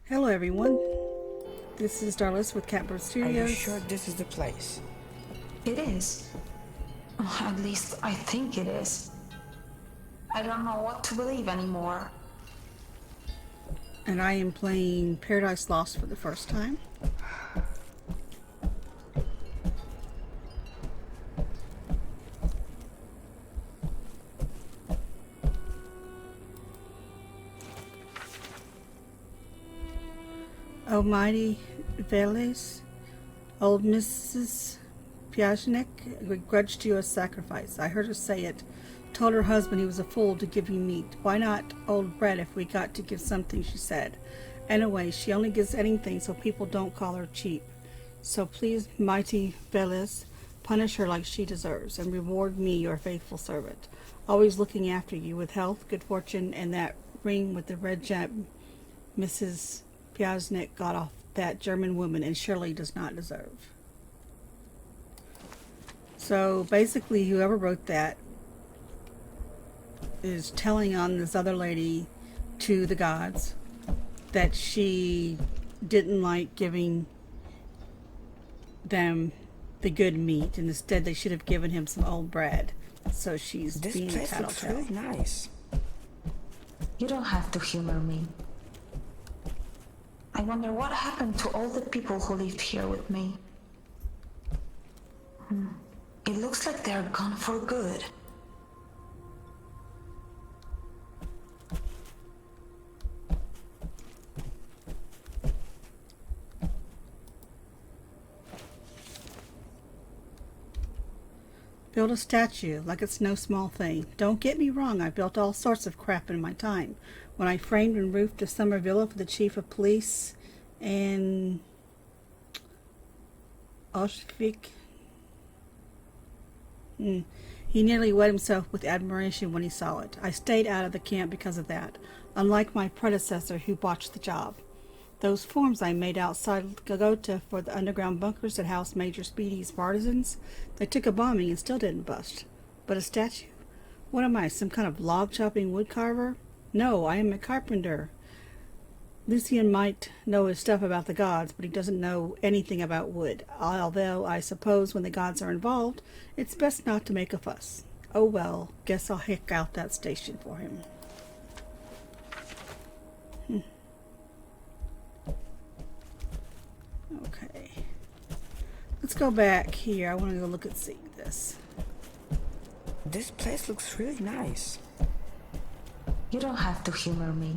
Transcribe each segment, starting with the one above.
Hello everyone, this is Darlis with Catbird Are you Studios. sure this is the place? It is. At least I think it is. I don't know what to believe anymore. And I am playing Paradise Lost for the first time. Almighty Veles, old Mrs. Piagenik begrudged you a sacrifice. I heard her say it. Told her husband he was a fool to give you meat. Why not old bread if we got to give something, she said. Anyway, she only gives anything so people don't call her cheap. So please, mighty Veles, punish her like she deserves, and reward me, your faithful servant, always looking after you with health, good fortune, and that ring with the red gem Mrs. Piasnik got off that German woman and surely does not deserve. So basically, whoever wrote that is telling on this other lady to the gods that she didn't like giving them the good meat, and instead they should have given him some old bread. So she's This being a place looks tattletale. really nice. You don't have to humor me. I wonder what happened to all the people who lived here with me. It looks like they're gone for good. Build a statue like it's no small thing. Don't get me wrong, I built all sorts of crap in my time. When I framed and roofed a summer villa for the chief of police in Auschwitz, he nearly wet himself with admiration when he saw it. I stayed out of the camp because of that, unlike my predecessor who botched the job. Those forms I made outside Gogota for the underground bunkers that housed Major Speedy's partisans, they took a bombing and still didn't bust. But a statue? What am I, some kind of log-chopping wood carver? No, I am a carpenter. Lucian might know his stuff about the gods, but he doesn't know anything about wood, although I suppose when the gods are involved, it's best not to make a fuss. Oh well, guess I'll hick out that station for him. Okay. Let's go back here. I want to go look and see this. This place looks really nice. You don't have to humor me.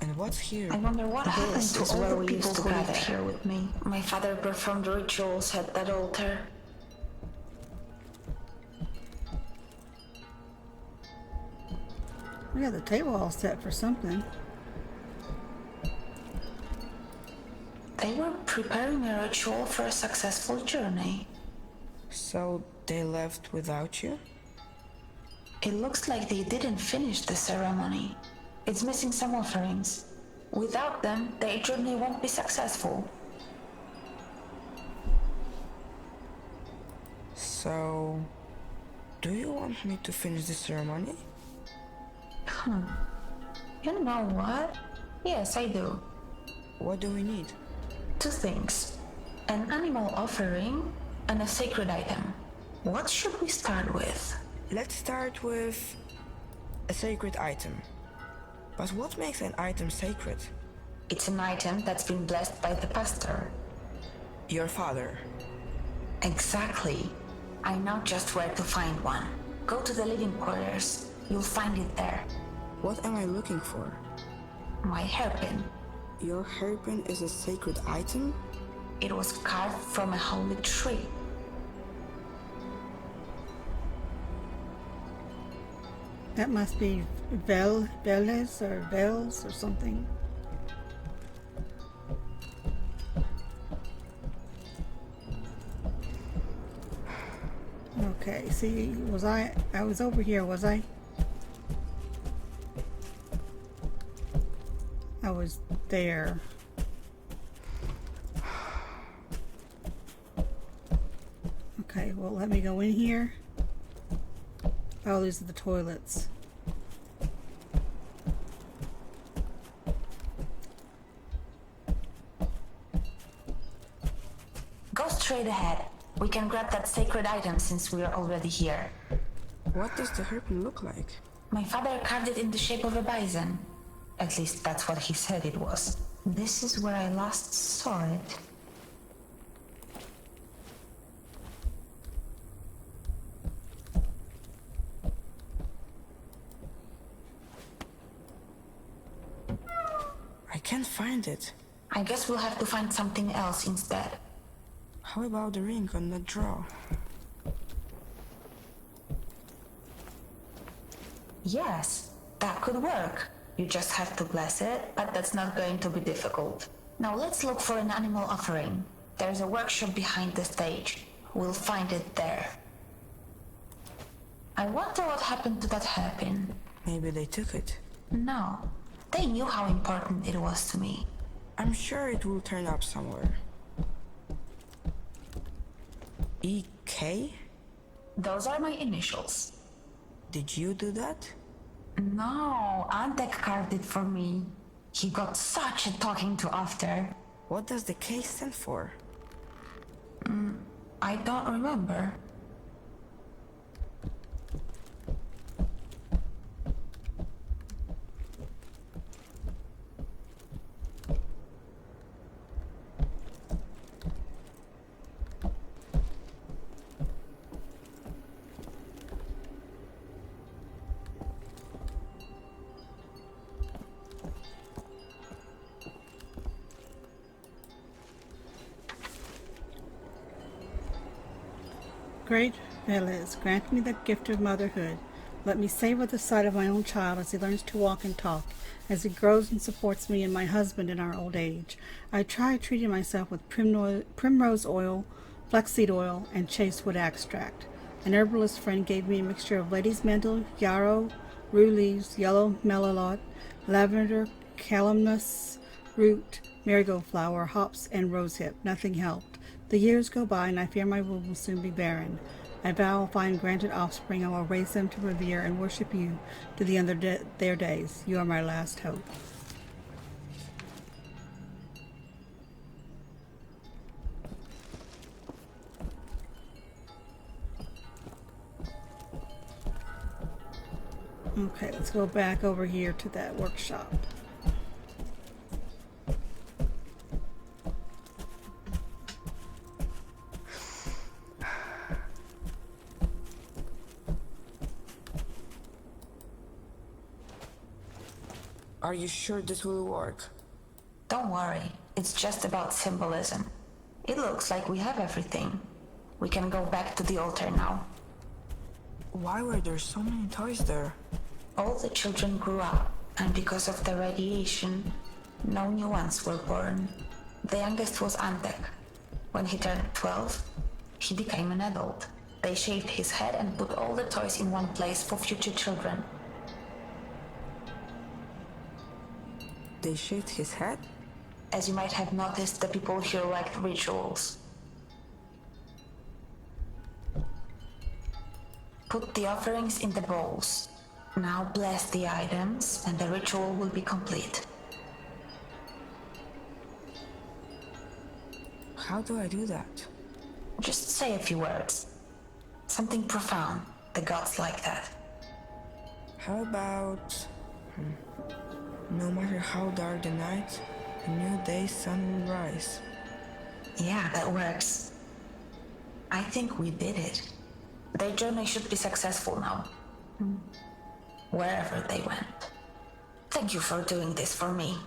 And what's here? I wonder what happened to is all where the we people used to who lived gather. here with me. My father performed rituals at that altar. We got the table all set for something. They were preparing a ritual for a successful journey. So they left without you? It looks like they didn't finish the ceremony. It's missing some offerings. Without them, their journey won't be successful. So, do you want me to finish the ceremony? You know what? Yes, I do. What do we need? Two things. An animal offering and a sacred item. What should we start with? Let's start with a sacred item. But what makes an item sacred? It's an item that's been blessed by the pastor. Your father. Exactly. I know just where to find one. Go to the living quarters. You'll find it there. What am I looking for? My hairpin. Your hairpin is a sacred item? It was carved from a holy tree. That must be Veles or Vels or something. Okay, see, I was over here, was I? I was there. Okay, well, let me go in here. Oh, these are the toilets. Go straight ahead. We can grab that sacred item since we are already here. What does the harpoon look like? My father carved it in the shape of a bison. At least that's what he said it was. This is where I last saw it. I can't find it. I guess we'll have to find something else instead. How about the ring on the draw? Yes, that could work. You just have to bless it, but that's not going to be difficult. Now let's look for an animal offering. There's a workshop behind the stage. We'll find it there. I wonder what happened to that hairpin. Maybe they took it. No, they knew how important it was to me. I'm sure it will turn up somewhere. EK? Those are my initials. Did you do that? No, Antek carved it for me. He got such a talking to after. What does the K stand for? I don't remember. Great Veles, grant me the gift of motherhood. Let me savor the sight of my own child as he learns to walk and talk, as he grows and supports me and my husband in our old age. I try treating myself with primrose oil, flaxseed oil, and chastewood extract. An herbalist friend gave me a mixture of lady's mantle, yarrow, rue leaves, yellow melilot, lavender, calamus root, marigold flower, hops, and rosehip. Nothing helped. The years go by, and I fear my womb will soon be barren. I vow if I am granted offspring, I will raise them to revere and worship you to the end of their days. You are my last hope. Okay, let's go back over here to that workshop. Are you sure this will work? Don't worry, it's just about symbolism. It looks like we have everything. We can go back to the altar now. Why were there so many toys there? All the children grew up, and because of the radiation, no new ones were born. The youngest was Antek. When he turned 12, he became an adult. They shaved his head and put all the toys in one place for future children. They shaved his head? As you might have noticed, the people here liked rituals. Put the offerings in the bowls. Now bless the items, and the ritual will be complete. How do I do that? Just say a few words. Something profound. The gods like that. How about... No matter how dark the night, a new day's sun will rise. Yeah, that works. I think we did it. Their journey should be successful now. Wherever they went. Thank you for doing this for me.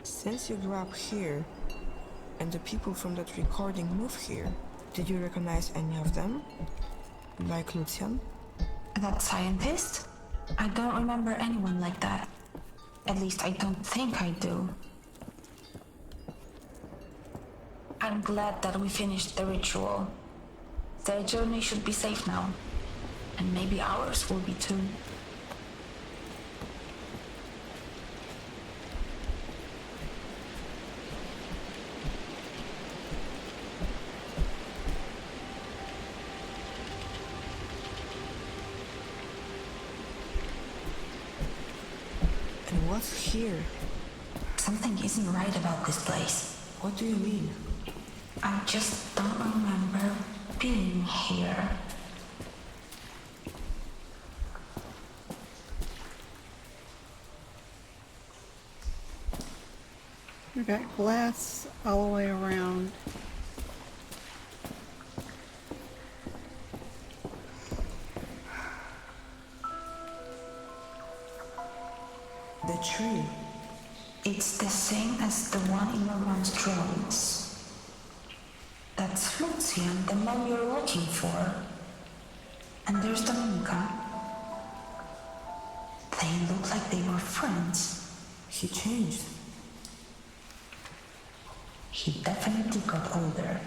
Since you grew up here, and the people from that recording moved here, did you recognize any of them? Like Lucian? That scientist? I don't remember anyone like that. At least I don't think I do. I'm glad that we finished the ritual. Their journey should be safe now. And maybe ours will be too. And what's here? Something isn't right about this place. What do you mean? I just don't remember being here. We've got glass all the way around. The tree. It's the same as the one in your mom's drawings. That's Lucian, the man you're looking for. And there's Dominica. They look like they were friends. He changed. He definitely got older.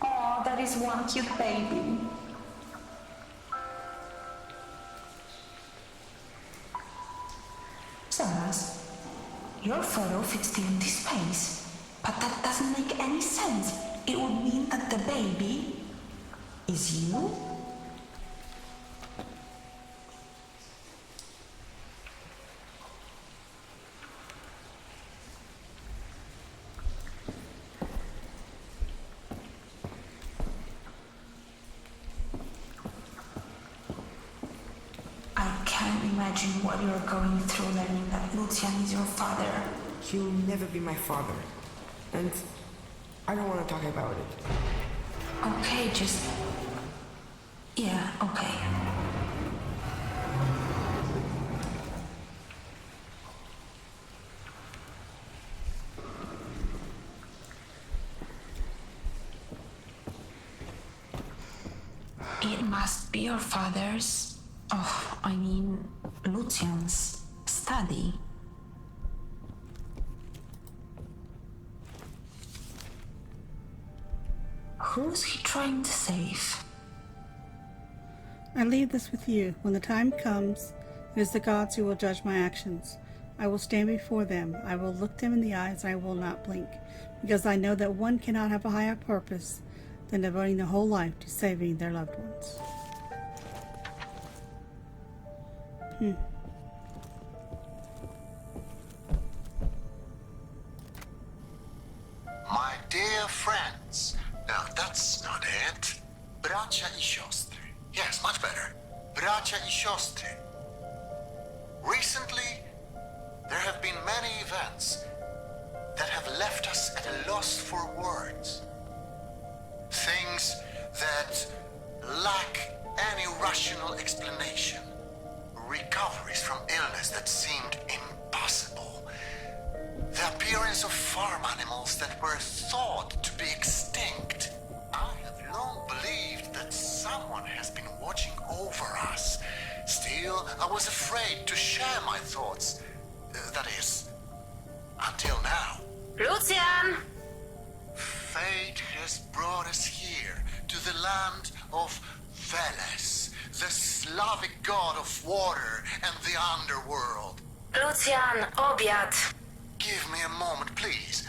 Oh, that is one cute baby. Zaraz, your photo fits the empty space, but that doesn't make any sense. It would mean that the baby is you? I can't imagine what you're going through learning that Lucian is your father. He'll never be my father. And I don't want to talk about it. Okay, just... Yeah, okay. It must be your father's... Oh, I mean, Lucian's study. Who's he trying to save? I leave this with you. When the time comes, it is the gods who will judge my actions. I will stand before them. I will look them in the eyes, and I will not blink, because I know that one cannot have a higher purpose than devoting their whole life to saving their loved ones. My dear friends, now that's not it. Bracia I siostry. Yes, much better. Bracia I siostry. Recently, there have been many events that have left us at a loss for words. Things that lack any rational explanation. Recoveries from illness that seemed impossible. The appearance of farm animals that were thought to be extinct. I have long believed that someone has been watching over us. Still, I was afraid to share my thoughts. That is, until now. Lucian! Fate has brought us here, to the land of Veles, the Slavic god of water and the underworld. Lucian, obiad. Give me a moment, please.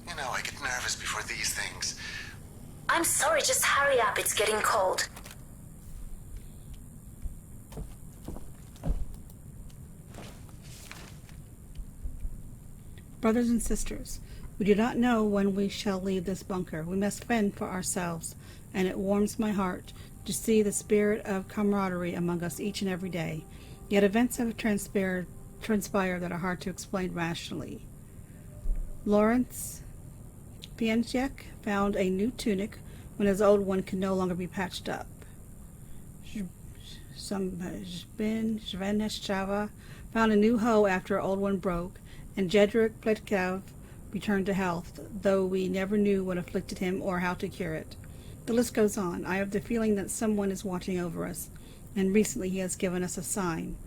You know, I get nervous before these things. I'm sorry, just hurry up, it's getting cold. Brothers and sisters, we do not know when we shall leave this bunker. We must fend for ourselves, and it warms my heart to see the spirit of camaraderie among us each and every day. Yet events have transpired that are hard to explain rationally. Lawrence Pięciak found a new tunic when his old one could no longer be patched up. Zveneshchava found a new hoe after her old one broke, and Jedrick Pletkov returned to health, though we never knew what afflicted him or how to cure it. The list goes on. I have the feeling that someone is watching over us, and recently he has given us a sign.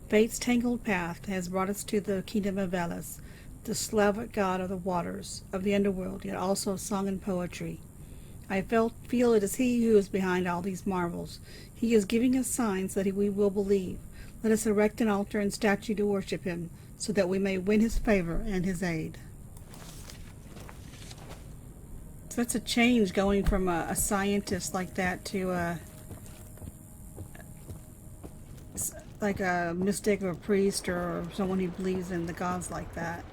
Fate's tangled path has brought us to the kingdom of Veles, the Slavic god of the waters, of the underworld, yet also of song and poetry. I feel it is he who is behind all these marvels. He is giving us signs that we will believe. Let us erect an altar and statue to worship him, so that we may win his favor and his aid. So that's a change, going from a scientist like that to like a mystic or a priest or someone who believes in the gods like that.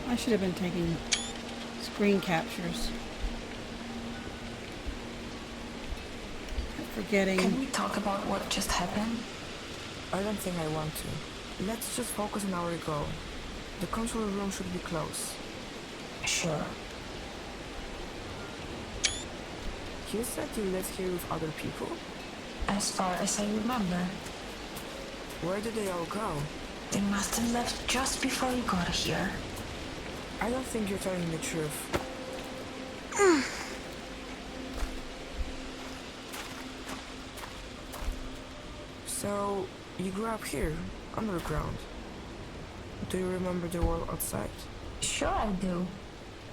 I should have been taking screen captures. Kept forgetting. Can we talk about what just happened? I don't think I want to. Let's just focus on our goal. The control room should be close. Sure. You said you lived here with other people? As far as I remember, Where did they all go? they must have left just before you got here. I don't think you're telling the truth. So, you grew up here, underground. Do you remember the world outside? Sure I do.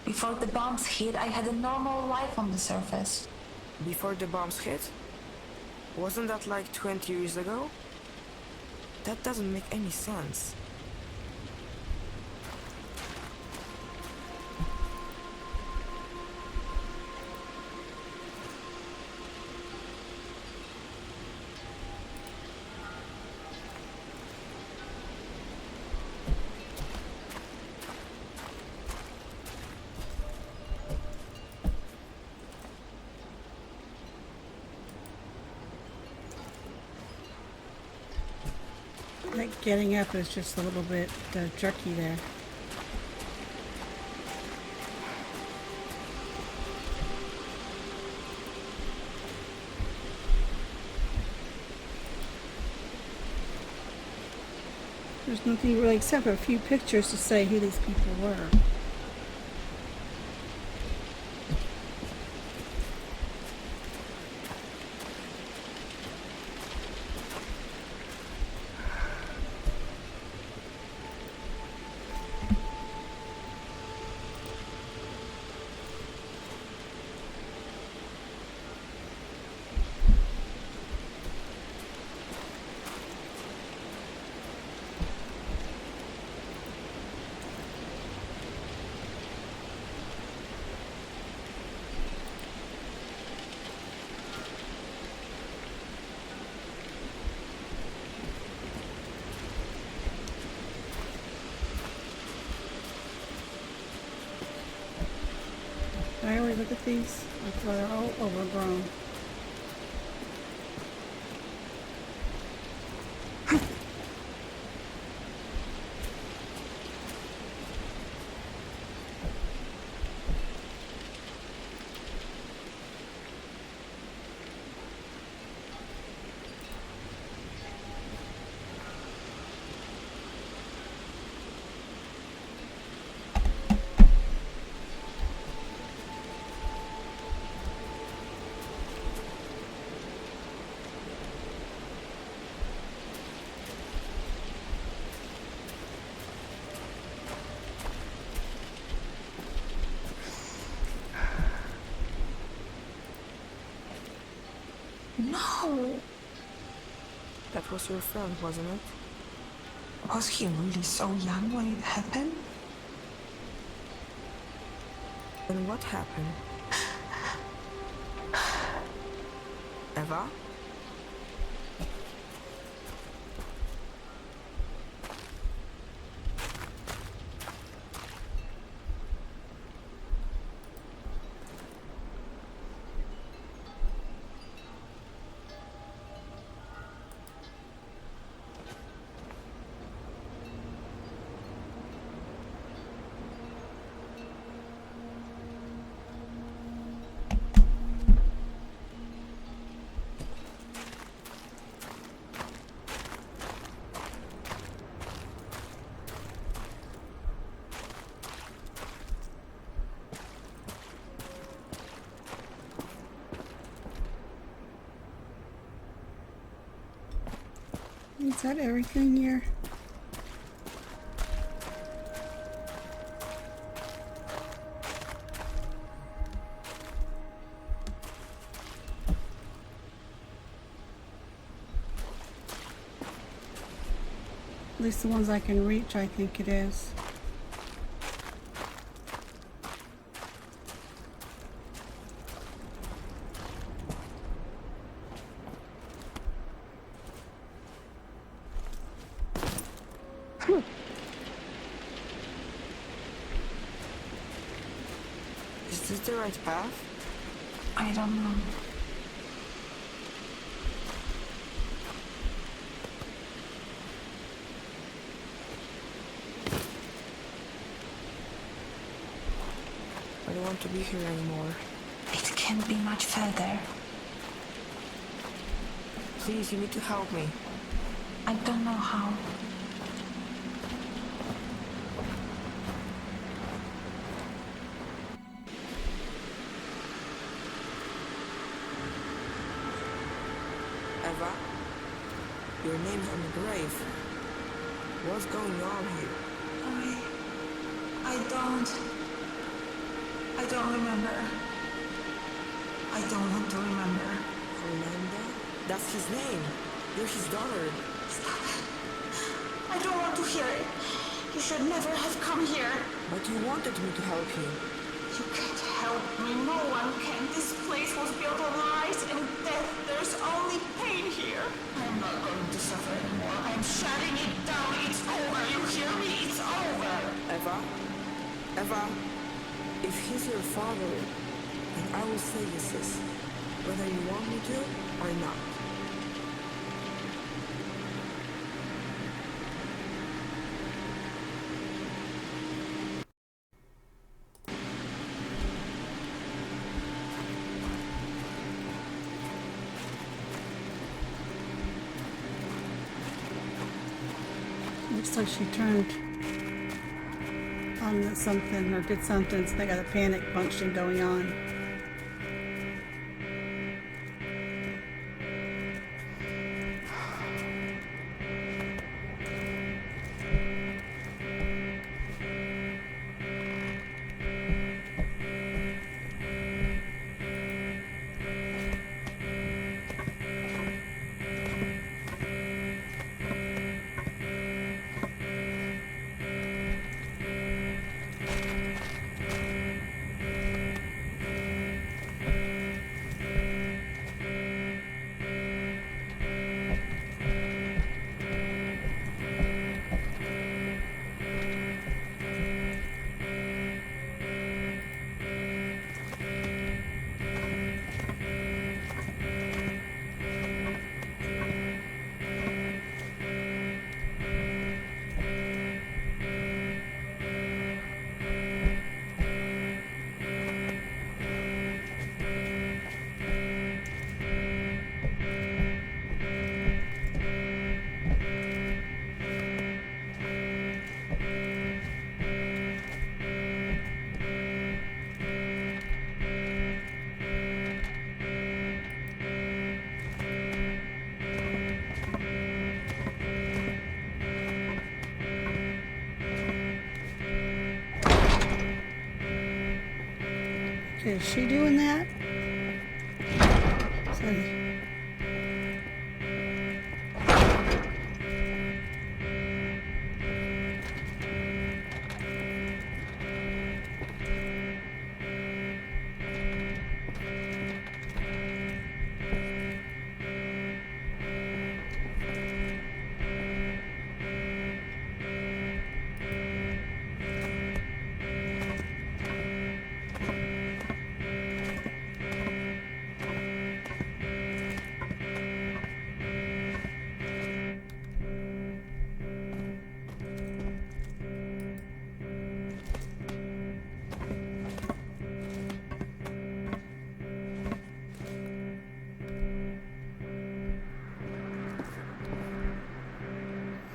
Before the bombs hit, I had a normal life on the surface. Before the bombs hit? Wasn't that like 20 years ago? That doesn't make any sense. Like getting up is just a little bit jerky there. There's nothing really except for a few pictures to say who these people were. I always look at these, like they're all overgrown. No! That was your friend, wasn't it? Was he really so young when it happened? And what happened? Eva? Is that everything here? At least the ones I can reach, I think it is. Is this the right path? I don't know. I don't want to be here anymore. It can't be much further. Please, you need to help me. I don't know how. Eva, your name's on the grave. What's going on here? I don't remember. I don't want to remember. Fernanda? That's his name. You're his daughter. Stop it. I don't want to hear it. You should never have come here. But you wanted me to help you. You can't help me. No one can. This place was built on lies and death. There's only pain here. I'm not going to suffer anymore. I'm shutting it down. It's over. You hear me? It's over. Eva, if he's your father, then I will say yes, whether you want me to or not. Looks like she turned on something or did something, so they got a panic function going on. Okay, is she doing that? So,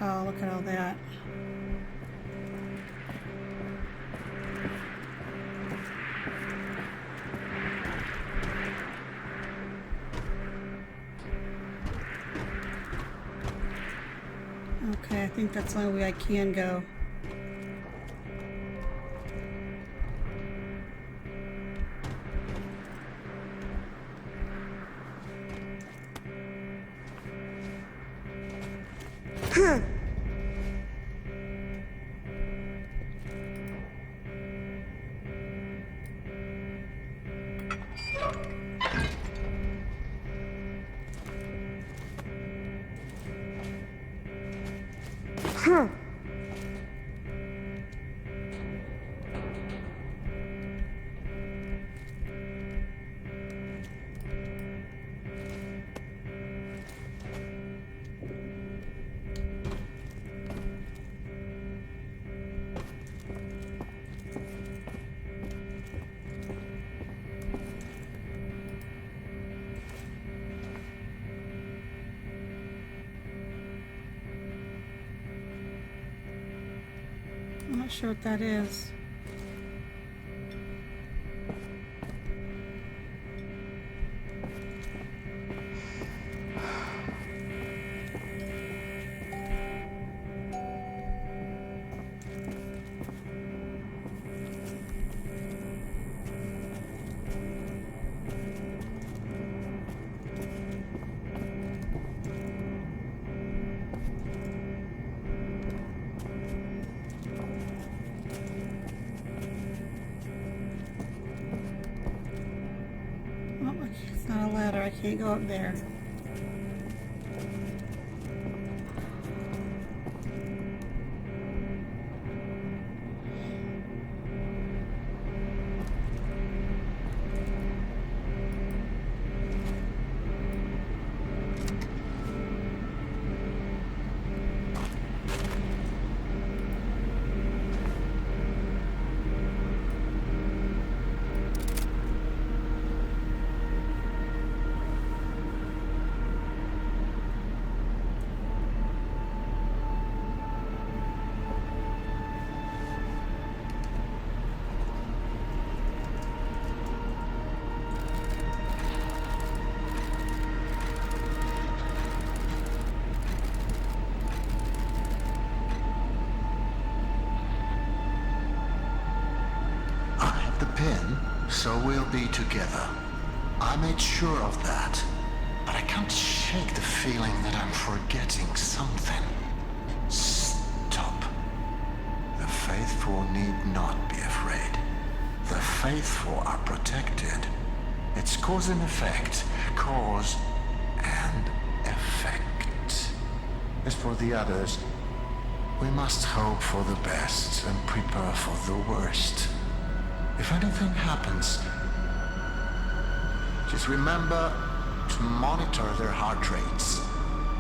oh, look at all that. Okay, I think that's the only way I can go. I'm not sure what that is. Oh, it's not a ladder. I can't go up there. Pin, so we'll be together. I made sure of that, but I can't shake the feeling that I'm forgetting something. Stop. The faithful need not be afraid. The faithful are protected. It's cause and effect. Cause and effect. As for the others, we must hope for the best and prepare for the worst. If anything happens, just remember to monitor their heart rates.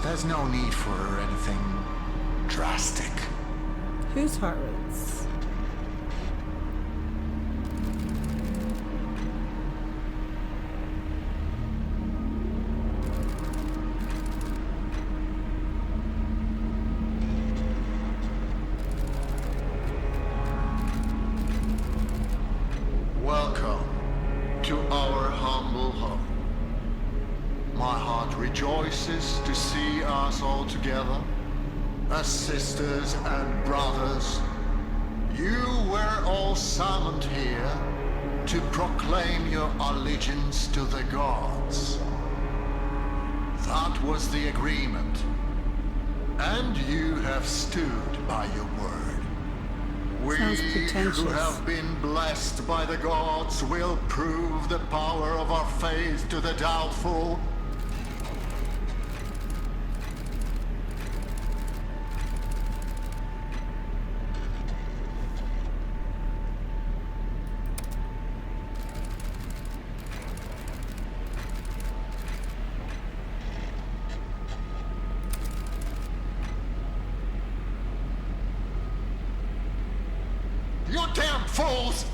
There's no need for anything drastic. Whose heart rates? Welcome to our humble home. My heart rejoices to see us all together as sisters and brothers. You were all summoned here to proclaim your allegiance to the gods. That was the agreement, and you have stood by your word. We Sounds pretentious. who have been blessed by the gods will prove the power of our faith to the doubtful. You damn fools!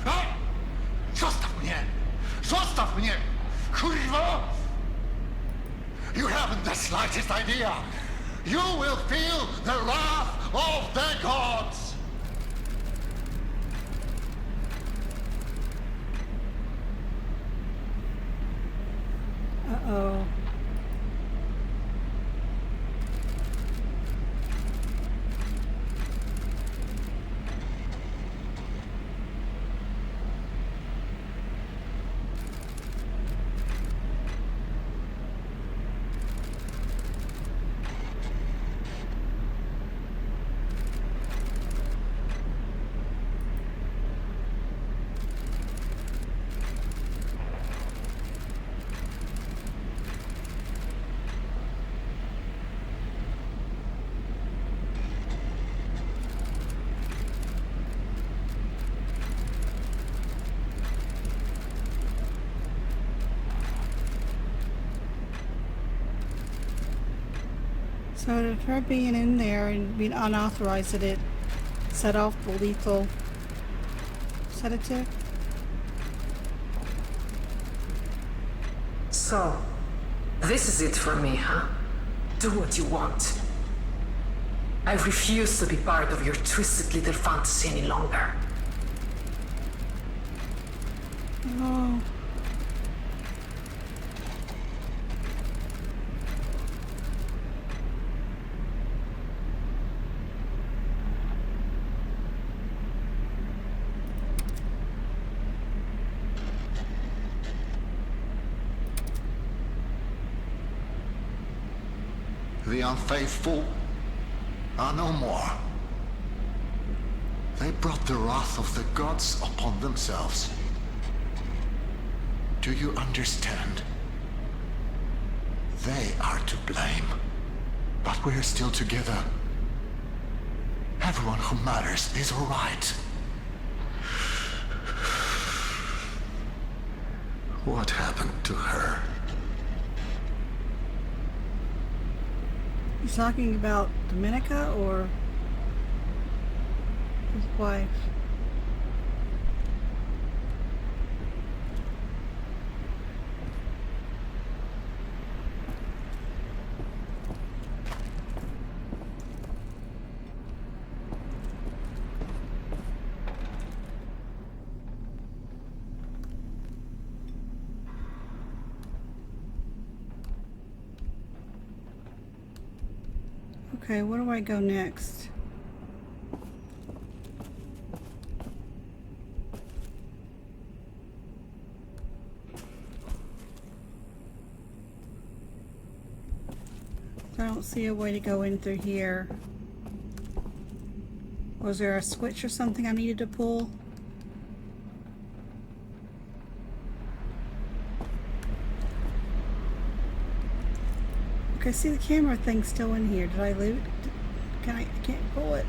A? Zostaw mnie! Zostaw mnie! Kurwa! You haven't the slightest idea! You will feel the wrath of the gods! Uh-oh. So if her being in there and being unauthorized, did it set off the lethal sedative? So, this is it for me, huh? Do what you want. I refuse to be part of your twisted little fantasy any longer. Oh. The unfaithful are no more. They brought the wrath of the gods upon themselves. Do you understand? They are to blame. But we're still together. Everyone who matters is alright. What happened to her? He's talking about Dominica or his wife? Okay, where do I go next? I don't see a way to go in through here. Was there a switch or something I needed to pull? Okay, see the camera thing's still in here. Did I leave it? I can't pull it.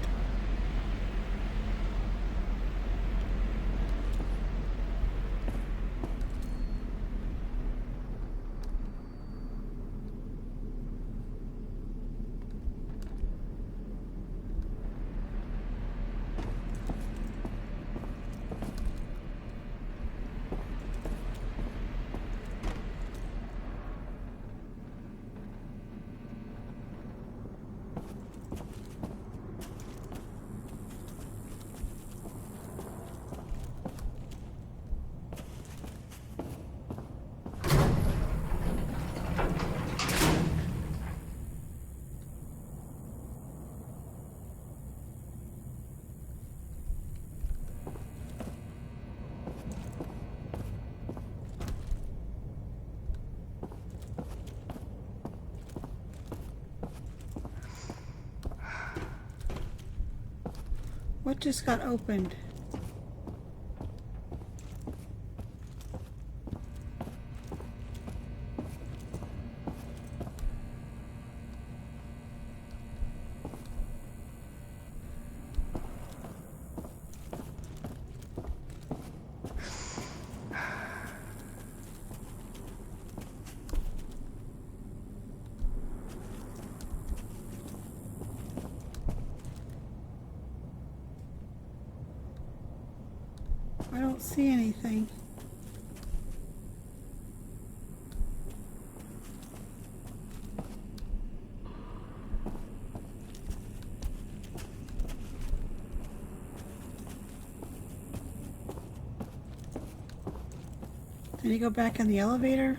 What just got opened? I don't see anything. Did he go back in the elevator?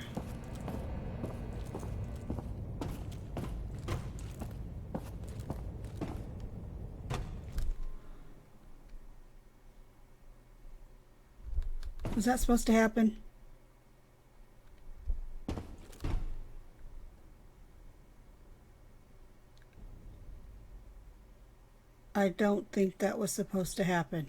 Was that supposed to happen? I don't think that was supposed to happen.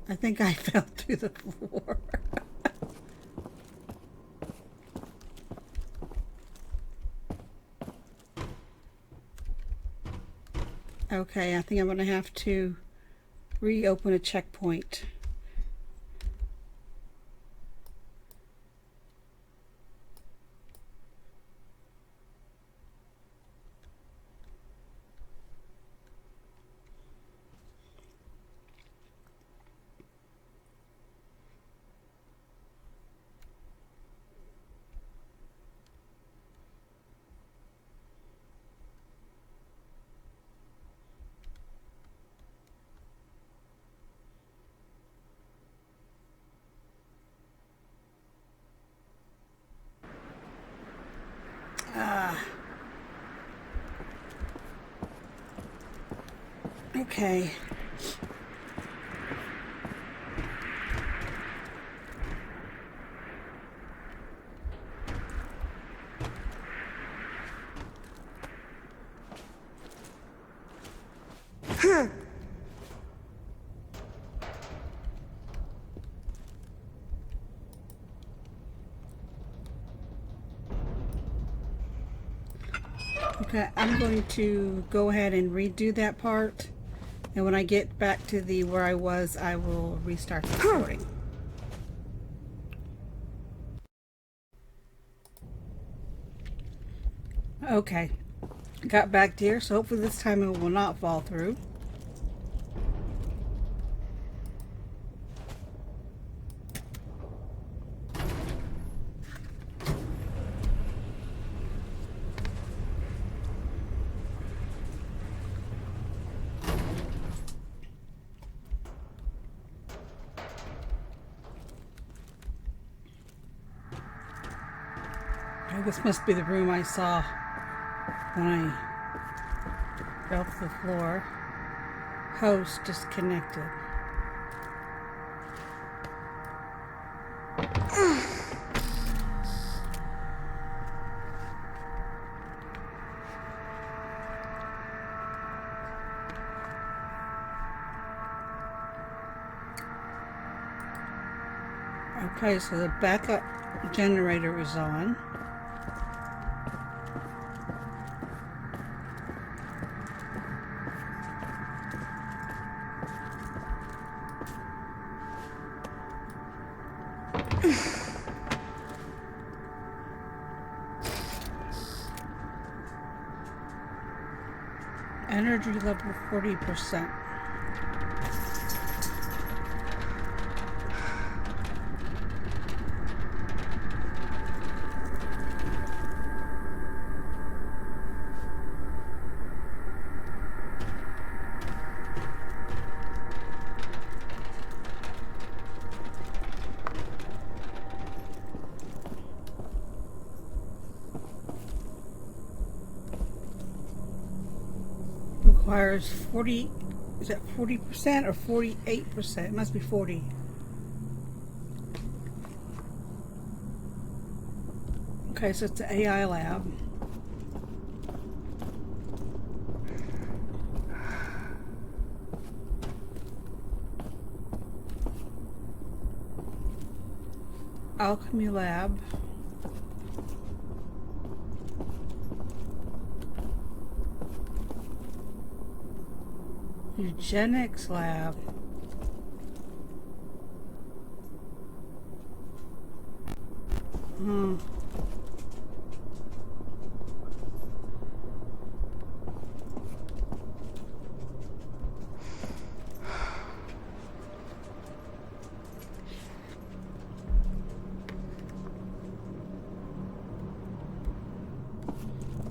I think I fell through the floor. Okay, I think I'm going to have to reopen a checkpoint Okay. Okay, I'm going to go ahead and redo that part, and when I get back to the where I was, I will restart the recording. Okay, got back here, so hopefully this time it will not fall through. This must be the room I saw when I fell to the floor. Host disconnected. Okay, so the backup generator is on. Energy level 40%. Requires 40, is that 40% or 48%? It must be 40. Okay, so it's the AI lab. Alchemy lab. Eugenics lab.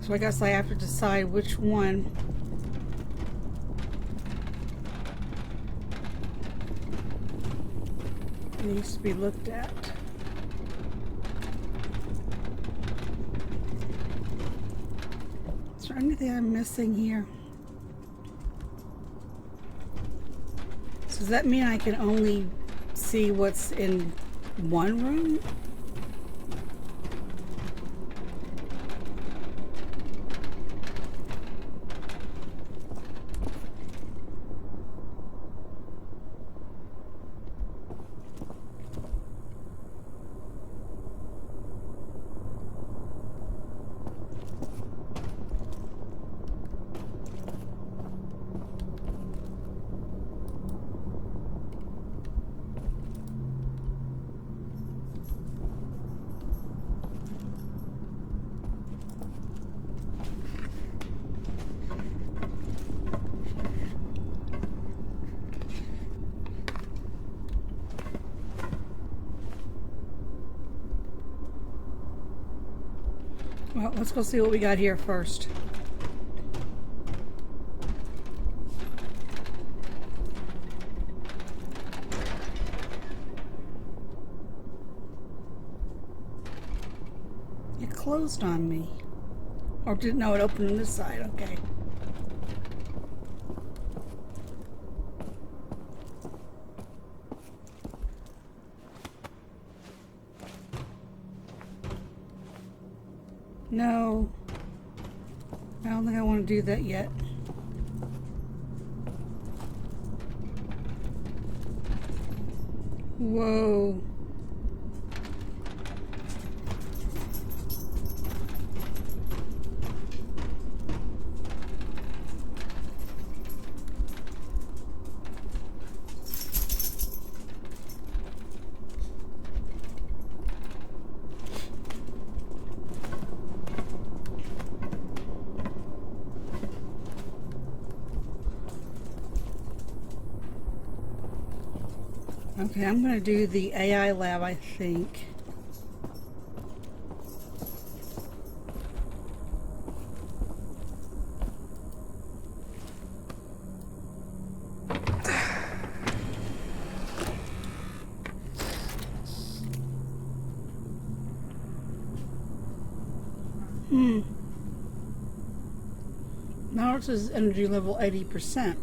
So I guess I have to decide which one needs to be looked at. Is there anything I'm missing here? So does that mean I can only see what's in one room? Well, let's go see what we got here first. It closed on me. Or didn't know it opened on this side, okay. No. I don't think I want to do that yet. Whoa. Okay, I'm going to do the AI lab, I think. Now it says energy level 80%.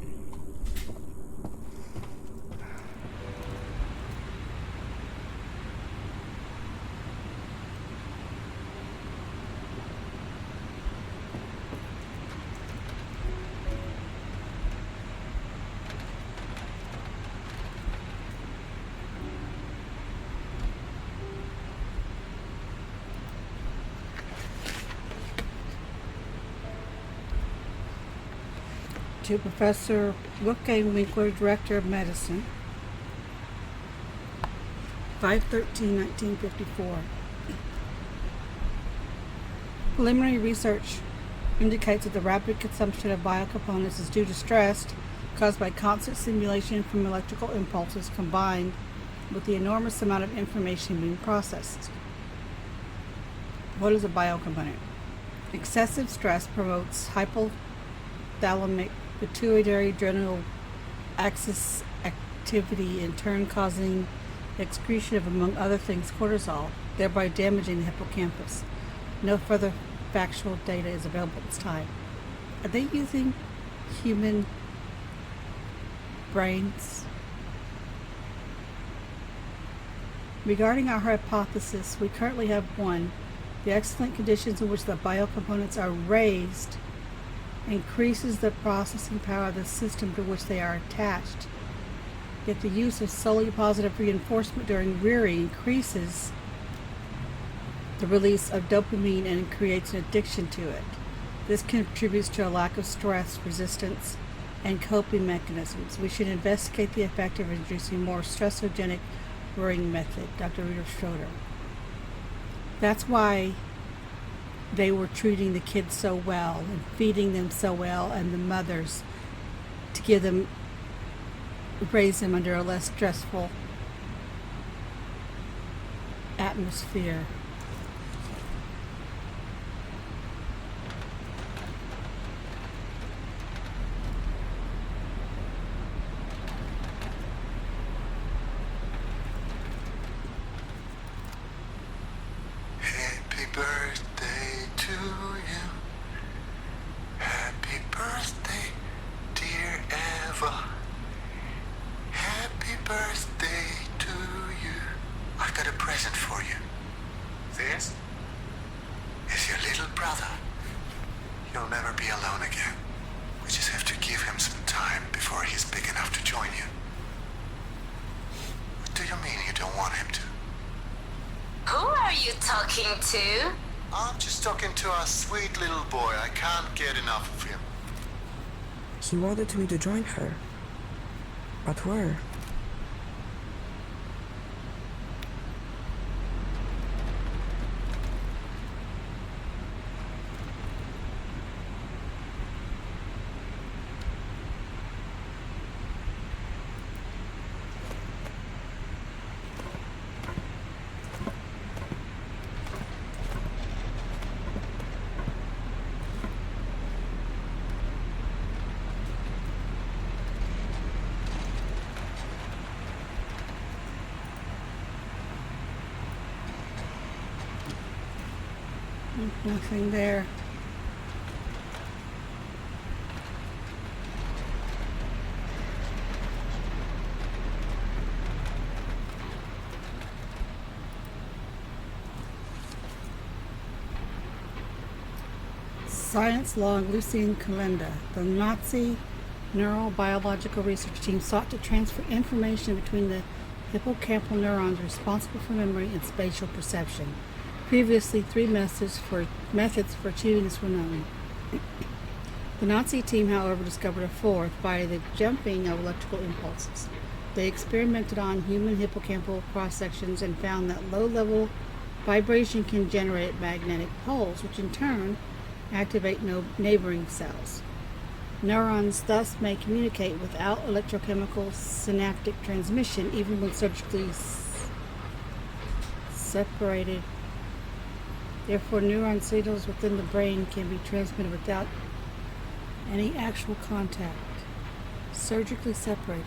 To Professor Wolfgang Winkler, Director of Medicine, 5/13/1954. Preliminary research indicates that the rapid consumption of biocomponents is due to stress caused by constant stimulation from electrical impulses combined with the enormous amount of information being processed. What is a biocomponent? Excessive stress promotes hypothalamic pituitary adrenal axis activity, in turn causing the excretion of, among other things, cortisol, thereby damaging the hippocampus. No further factual data is available at this time. Are they using human brains? Regarding our hypothesis, we currently have one. The excellent conditions in which the biocomponents are raised increases the processing power of the system to which they are attached. Yet the use of solely positive reinforcement during rearing increases the release of dopamine and creates an addiction to it. This contributes to a lack of stress resistance and coping mechanisms. We should investigate the effect of introducing more stressogenic rearing method. Dr. Rita Schroeder. That's why they were treating the kids so well and feeding them so well, and the mothers, to give them, raise them under a less stressful atmosphere. Happy birthday to you. Happy birthday, dear Eva. Happy birthday to you. I've got a present for you. This is your little brother. You'll never be alone again. We just have to give him some time before he's big enough to join you. What do you mean you don't want him to? Who are you talking to? I'm just talking to our sweet little boy. I can't get enough of him. He wanted me to join her. But where? Nothing there. Science log Lucien Kalenda. The Nazi neurobiological research team sought to transfer information between the hippocampal neurons responsible for memory and spatial perception. Previously, three methods for achieving this were known. The Nazi team, however, discovered a fourth via the jumping of electrical impulses. They experimented on human hippocampal cross-sections and found that low-level vibration can generate magnetic poles, which in turn activate neighboring cells. Neurons thus may communicate without electrochemical synaptic transmission, even when surgically separated. Therefore, neuron signals within the brain can be transmitted without any actual contact. Surgically separated.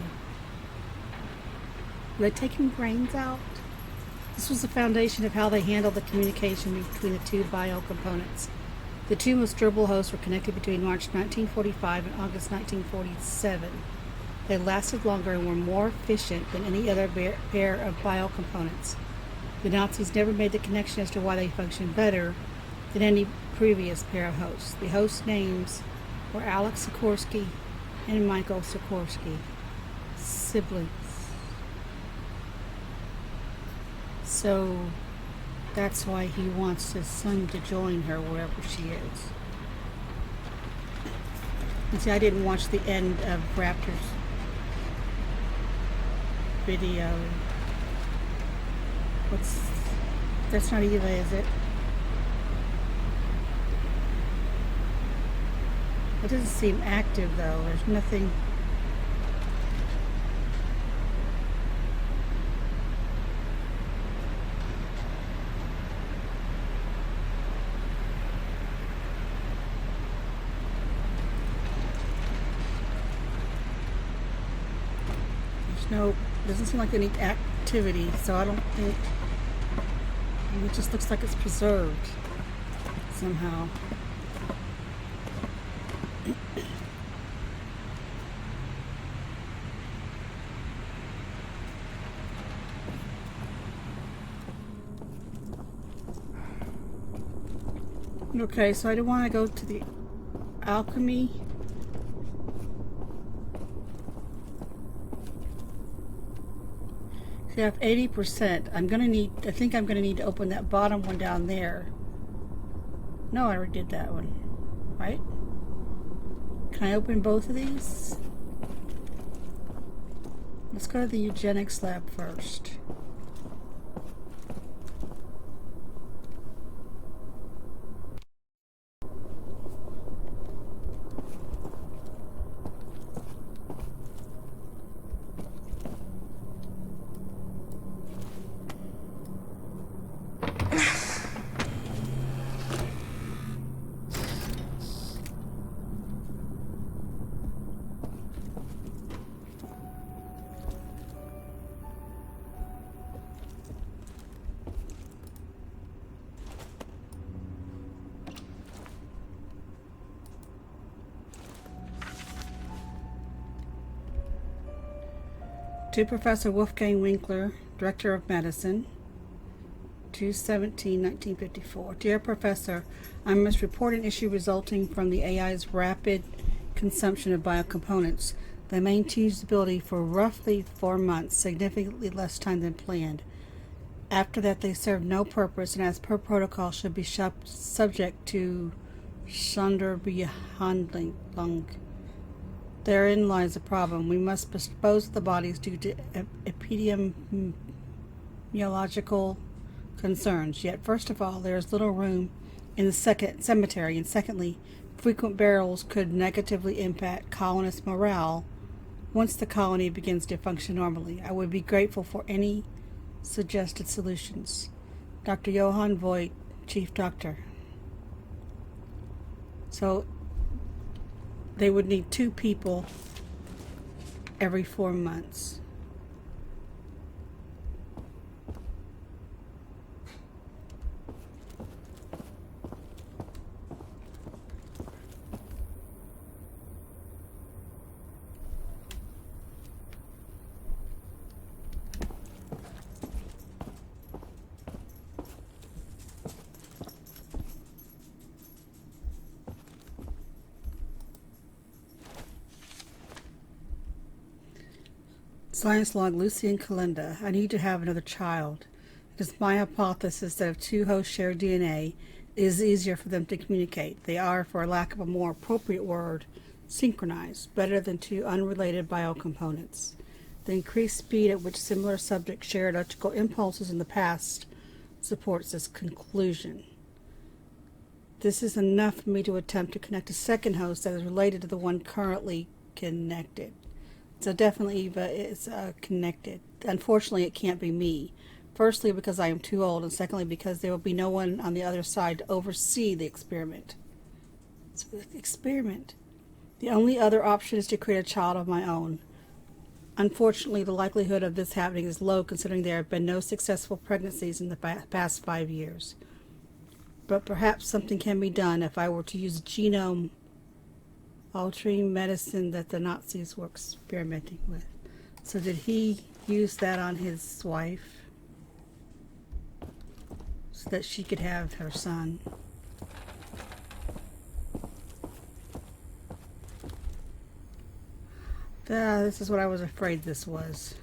Were they taking brains out? This was the foundation of how they handled the communication between the two biocomponents. The two most durable hosts were connected between March 1945 and August 1947. They lasted longer and were more efficient than any other pair of biocomponents. The Nazis never made the connection as to why they functioned better than any previous pair of hosts. The host names were Alex Sikorsky and Michael Sikorsky, siblings. So that's why he wants his son to join her wherever she is. And see, I didn't watch the end of Raptor's video. That's not Eva, is it? It doesn't seem active though. There's nothing. No, doesn't seem like any activity, so I don't think. It just looks like it's preserved somehow. Okay, so I do want to go to the alchemy. I have 80%. I think I'm gonna need to open that bottom one down there. No, I already did that one. Right? Can I open both of these? Let's go to the eugenics lab first. To Professor Wolfgang Winkler, Director of Medicine, 2/17/1954. Dear Professor, I must report an issue resulting from the AI's rapid consumption of biocomponents. They maintained stability for roughly 4 months, significantly less time than planned. After that, they served no purpose, and as per protocol, should be subject to Sonderbehandlung. Therein lies the problem. We must dispose of the bodies due to epidemiological concerns. Yet, first of all, there is little room in the cemetery, and secondly, frequent burials could negatively impact colonist morale once the colony begins to function normally. I would be grateful for any suggested solutions. Dr. Johann Voigt, Chief Doctor. So they would need 2 people every 4 months. Science log Lucy and Kalinda. I need to have another child. It is my hypothesis that if two hosts share DNA, it is easier for them to communicate. They are, for lack of a more appropriate word, synchronized, better than two unrelated biocomponents. The increased speed at which similar subjects shared electrical impulses in the past supports this conclusion. This is enough for me to attempt to connect a second host that is related to the one currently connected. So definitely Eva is connected. Unfortunately, it can't be me. Firstly, because I am too old, and secondly, because there will be no one on the other side to oversee the experiment. The only other option is to create a child of my own. Unfortunately, the likelihood of this happening is low, considering there have been no successful pregnancies in the past 5 years. But perhaps something can be done if I were to use genome altering medicine that the Nazis were experimenting with. So did he use that on his wife so that she could have her son? This is what I was afraid this was.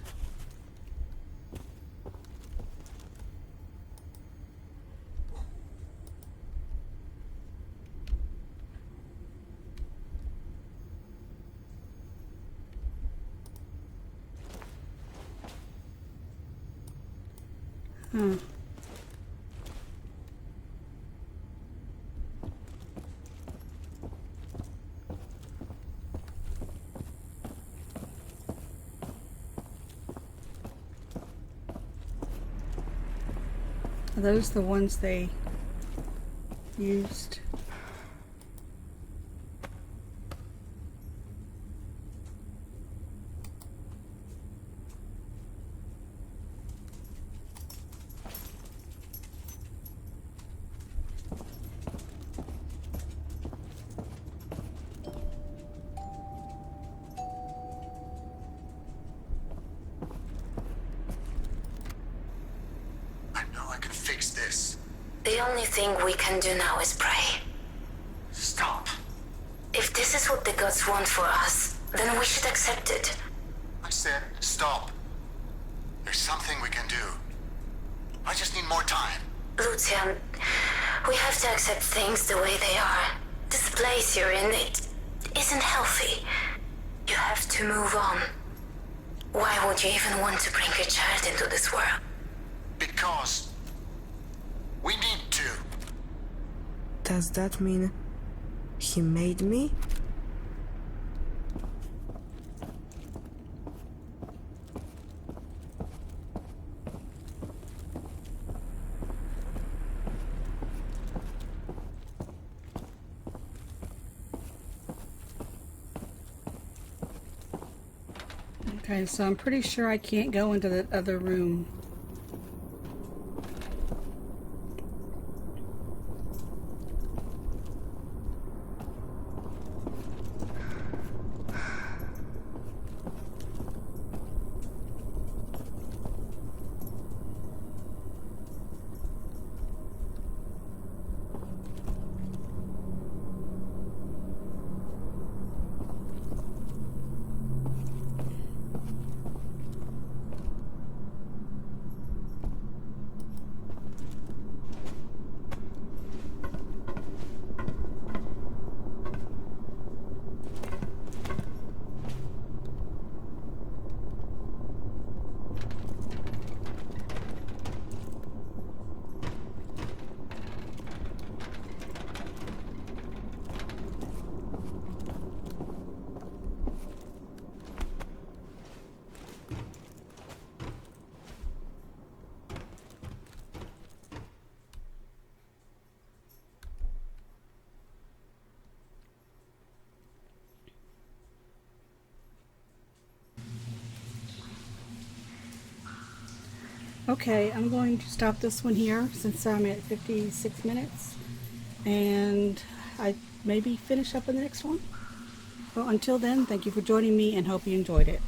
Are those the ones they used? The only thing we can do now is pray. Stop. If this is what the gods want for us, then we should accept it. I said stop. There's something we can do. I just need more time. Lucian, we have to accept things the way they are. This place you're in, it isn't healthy. You have to move on. Why would you even want to bring a child into this world? Because we need to. Does that mean he made me? Okay, so I'm pretty sure I can't go into the other room. Okay, I'm going to stop this one here since I'm at 56 minutes, and I maybe finish up in the next one. Well, until then, thank you for joining me and hope you enjoyed it.